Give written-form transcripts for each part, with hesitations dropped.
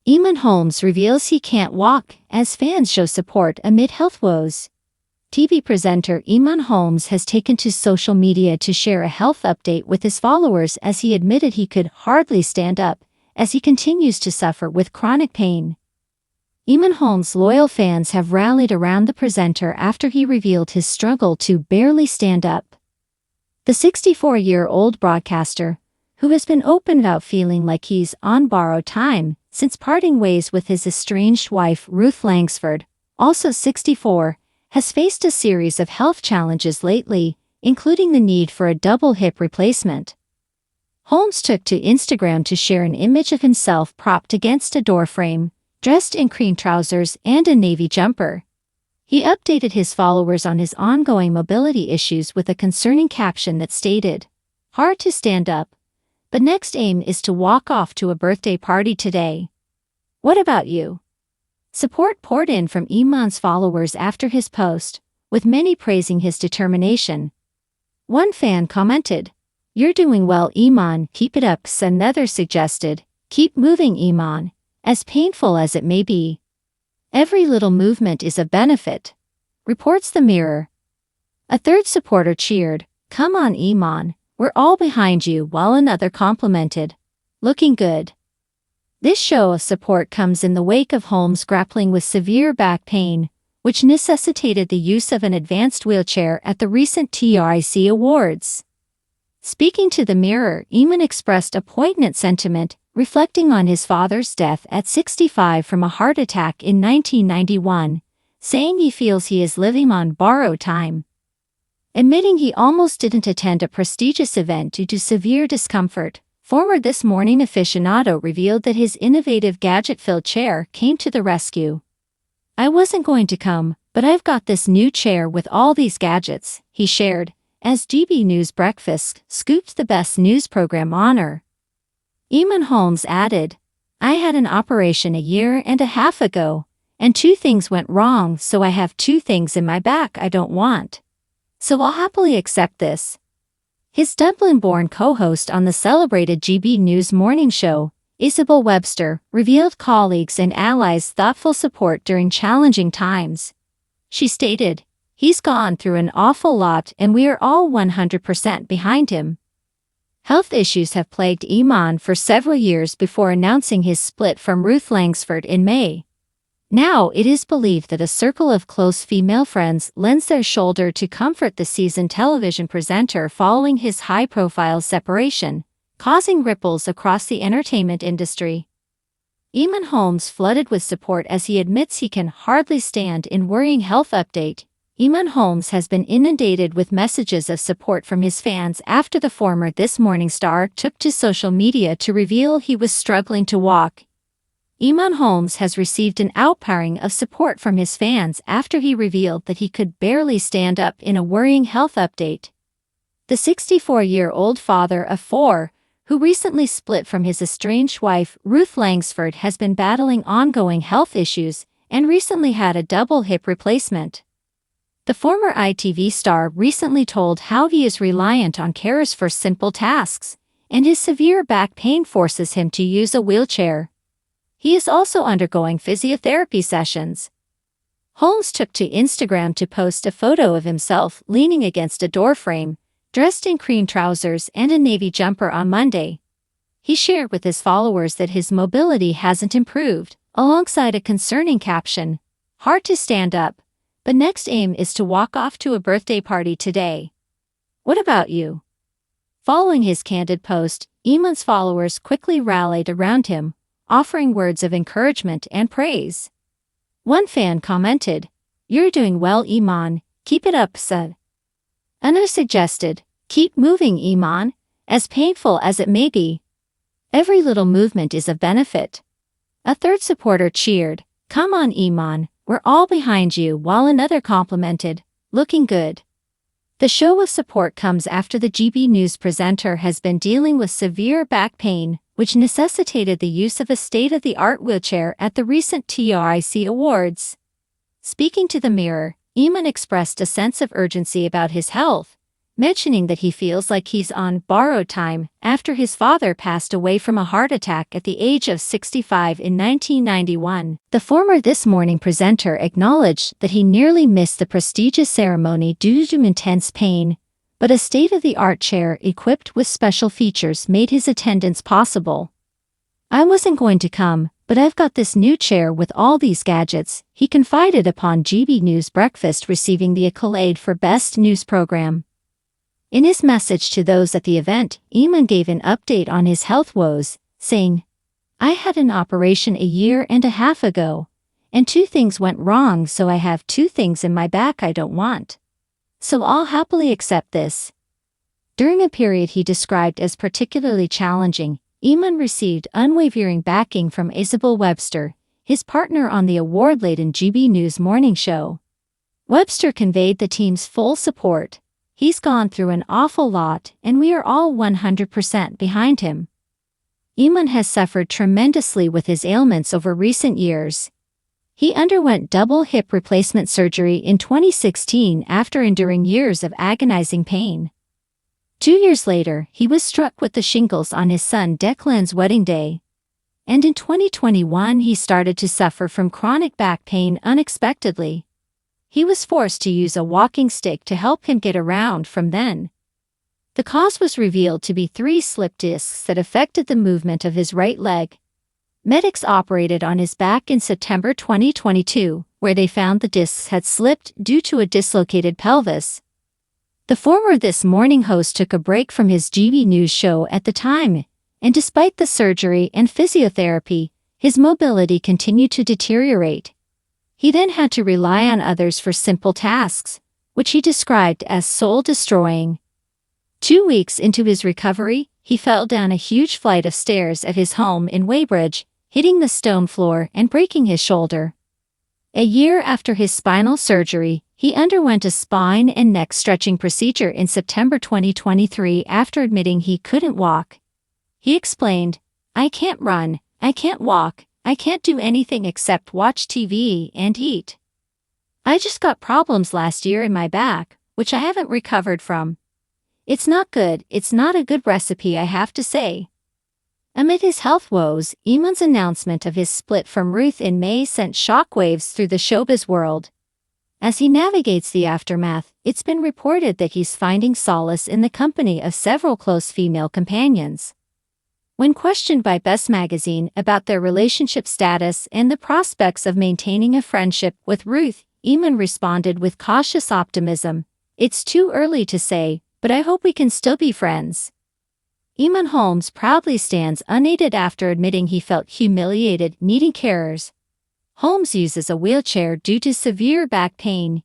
Eamonn Holmes reveals he can't walk as fans show support amid health woes. TV presenter Eamonn Holmes has taken to social media to share a health update with his followers as he admitted he could hardly stand up as he continues to suffer with chronic pain. Eamonn Holmes' loyal fans have rallied around the presenter after he revealed his struggle to barely stand up. The 64-year-old broadcaster, who has been open about feeling like he's on borrowed time since parting ways with his estranged wife Ruth Langsford, also 64, has faced a series of health challenges lately, including the need for a double hip replacement. Holmes took to Instagram to share an image of himself propped against a doorframe, dressed in cream trousers and a navy jumper. He updated his followers on his ongoing mobility issues with a concerning caption that stated, "Hard to stand up, but next aim is to walk off to a birthday party today. What about you?" Support poured in from Eamonns' followers after his post, with many praising his determination. One fan commented, "You're doing well, Eamonn, keep it up." Another suggested, "Keep moving, Eamonn, as painful as it may be. Every little movement is a benefit," reports The Mirror. A third supporter cheered, "Come on, Eamonn, we're all behind you," while another complimented, "Looking good." This show of support comes in the wake of Holmes grappling with severe back pain, which necessitated the use of an advanced wheelchair at the recent TRIC Awards. Speaking to The Mirror, Eamonn expressed a poignant sentiment, reflecting on his father's death at 65 from a heart attack in 1991, saying he feels he is living on borrowed time. Admitting he almost didn't attend a prestigious event due to severe discomfort, former This Morning aficionado revealed that his innovative gadget-filled chair came to the rescue. "I wasn't going to come, but I've got this new chair with all these gadgets," he shared, as GB News Breakfast scooped the Best News Program honor. Eamonn Holmes added, "I had an operation a year and a half ago, and 2 things went wrong, so I have 2 things in my back I don't want. So I'll happily accept this." His Dublin-born co-host on the celebrated GB News morning show, Isabel Webster, revealed colleagues and allies' thoughtful support during challenging times. She stated, "He's gone through an awful lot and we are all 100% behind him." Health issues have plagued Eamonn for several years before announcing his split from Ruth Langsford in May. Now it is believed that a circle of close female friends lends their shoulder to comfort the seasoned television presenter following his high-profile separation, causing ripples across the entertainment industry. Eamonn Holmes flooded with support as he admits he can hardly stand. In worrying health update, Eamonn Holmes has been inundated with messages of support from his fans after the former This Morning star took to social media to reveal he was struggling to walk. Eamonn Holmes has received an outpouring of support from his fans after he revealed that he could barely stand up in a worrying health update. The 64-year-old father of 4, who recently split from his estranged wife Ruth Langsford, has been battling ongoing health issues and recently had a double hip replacement. The former ITV star recently told how he is reliant on carers for simple tasks, and his severe back pain forces him to use a wheelchair. He is also undergoing physiotherapy sessions. Holmes took to Instagram to post a photo of himself leaning against a doorframe, dressed in cream trousers and a navy jumper on Monday. He shared with his followers that his mobility hasn't improved, alongside a concerning caption, "Hard to stand up, but next aim is to walk off to a birthday party today. What about you?" Following his candid post, Eamonns' followers quickly rallied around him, offering words of encouragement and praise. One fan commented, "You're doing well, Eamonn, keep it up." Another suggested, "Keep moving, Eamonn, as painful as it may be. Every little movement is a benefit." A third supporter cheered, "Come on, Eamonn, we're all behind you," while another complimented, "Looking good." The show of support comes after the GB News presenter has been dealing with severe back pain, which necessitated the use of a state-of-the-art wheelchair at the recent TRIC Awards. Speaking to The Mirror, Eamonn expressed a sense of urgency about his health, mentioning that he feels like he's on borrowed time after his father passed away from a heart attack at the age of 65 in 1991. The former This Morning presenter acknowledged that he nearly missed the prestigious ceremony due to intense pain, but a state-of-the-art chair equipped with special features made his attendance possible. "I wasn't going to come, but I've got this new chair with all these gadgets," he confided upon GB News Breakfast receiving the accolade for Best News Program. In his message to those at the event, Eamonn gave an update on his health woes, saying, "I had an operation a year and a half ago, and 2 things went wrong, so I have 2 things in my back I don't want. So I'll happily accept this." During a period he described as particularly challenging, Eamonn received unwavering backing from Isabel Webster, his partner on the award-laden GB News morning show. Webster conveyed the team's full support. "He's gone through an awful lot, and we are all 100% behind him." Eamonn has suffered tremendously with his ailments over recent years. He underwent double hip replacement surgery in 2016 after enduring years of agonizing pain. 2 years later, he was struck with the shingles on his son Declan's wedding day. And in 2021 he started to suffer from chronic back pain unexpectedly. He was forced to use a walking stick to help him get around from then. The cause was revealed to be 3 slip discs that affected the movement of his right leg. Medics operated on his back in September 2022, where they found the discs had slipped due to a dislocated pelvis. The former This Morning host took a break from his GB News show at the time, and despite the surgery and physiotherapy, his mobility continued to deteriorate. He then had to rely on others for simple tasks, which he described as soul-destroying. 2 weeks into his recovery, he fell down a huge flight of stairs at his home in Weybridge, hitting the stone floor and breaking his shoulder. A year after his spinal surgery, he underwent a spine and neck stretching procedure in September 2023 after admitting he couldn't walk. He explained, "I can't run, I can't walk, I can't do anything except watch TV and eat. I just got problems last year in my back, which I haven't recovered from. It's not good, it's not a good recipe, I have to say." Amid his health woes, Eamonn's announcement of his split from Ruth in May sent shockwaves through the showbiz world. As he navigates the aftermath, it's been reported that he's finding solace in the company of several close female companions. When questioned by Best Magazine about their relationship status and the prospects of maintaining a friendship with Ruth, Eamonn responded with cautious optimism, "It's too early to say, but I hope we can still be friends." Eamonn Holmes proudly stands unaided after admitting he felt humiliated needing carers. Holmes uses a wheelchair due to severe back pain.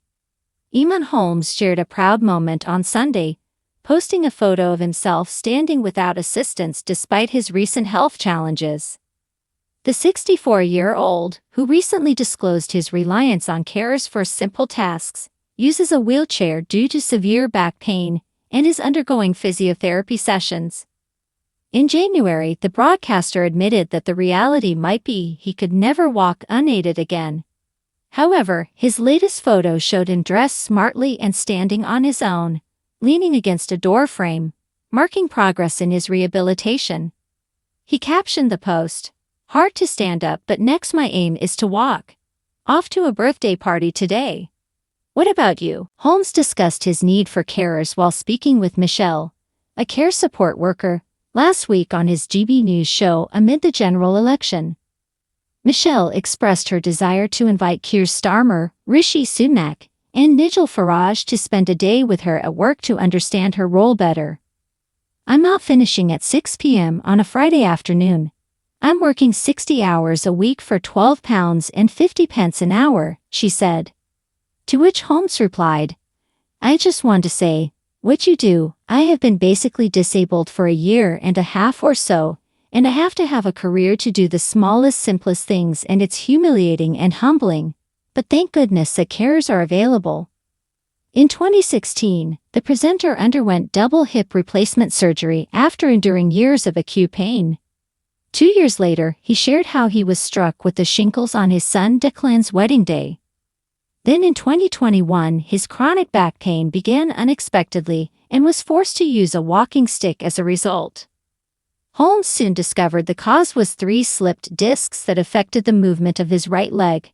Eamonn Holmes shared a proud moment on Sunday, posting a photo of himself standing without assistance despite his recent health challenges. The 64-year-old, who recently disclosed his reliance on carers for simple tasks, uses a wheelchair due to severe back pain and is undergoing physiotherapy sessions. In January, the broadcaster admitted that the reality might be he could never walk unaided again. However, his latest photo showed him dressed smartly and standing on his own, leaning against a door frame, marking progress in his rehabilitation. He captioned the post, "Hard to stand up, but next my aim is to walk. Off to a birthday party today. What about you?" Holmes discussed his need for carers while speaking with Michelle, a care support worker, last week on his GB News show amid the general election. Michelle expressed her desire to invite Keir Starmer, Rishi Sunak, and Nigel Farage to spend a day with her at work to understand her role better. "I'm not finishing at 6 p.m. on a Friday afternoon. I'm working 60 hours a week for £12.50 an hour," she said. To which Holmes replied, "I just want to say, what you do, I have been basically disabled for a year and a half or so, and I have to have a career to do the smallest, simplest things, and it's humiliating and humbling, but thank goodness that carers are available." In 2016, the presenter underwent double hip replacement surgery after enduring years of acute pain. 2 years later, he shared how he was struck with the shingles on his son Declan's wedding day. Then in 2021, his chronic back pain began unexpectedly, and was forced to use a walking stick as a result. Holmes soon discovered the cause was 3 slipped discs that affected the movement of his right leg.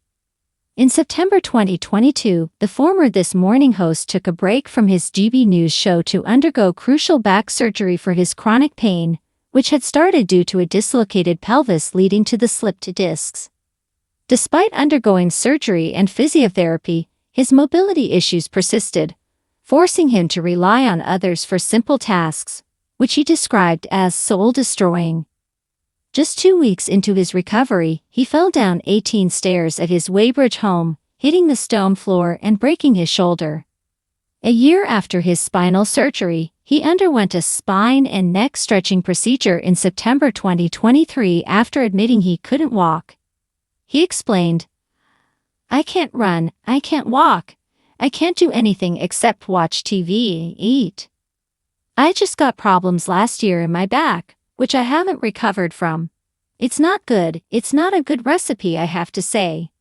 In September 2022, the former This Morning host took a break from his GB News show to undergo crucial back surgery for his chronic pain, which had started due to a dislocated pelvis leading to the slipped discs. Despite undergoing surgery and physiotherapy, his mobility issues persisted, forcing him to rely on others for simple tasks, which he described as soul-destroying. Just 2 weeks into his recovery, he fell down 18 stairs at his Weybridge home, hitting the stone floor and breaking his shoulder. A year after his spinal surgery, he underwent a spine and neck stretching procedure in September 2023 after admitting he couldn't walk. He explained, "I can't run, I can't walk, I can't do anything except watch TV, eat. I just got problems last year in my back, which I haven't recovered from. It's not good, it's not a good recipe, I have to say."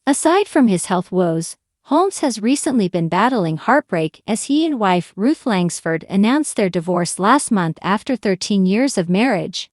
Aside from his health woes, Holmes has recently been battling heartbreak as he and wife Ruth Langsford announced their divorce last month after 13 years of marriage.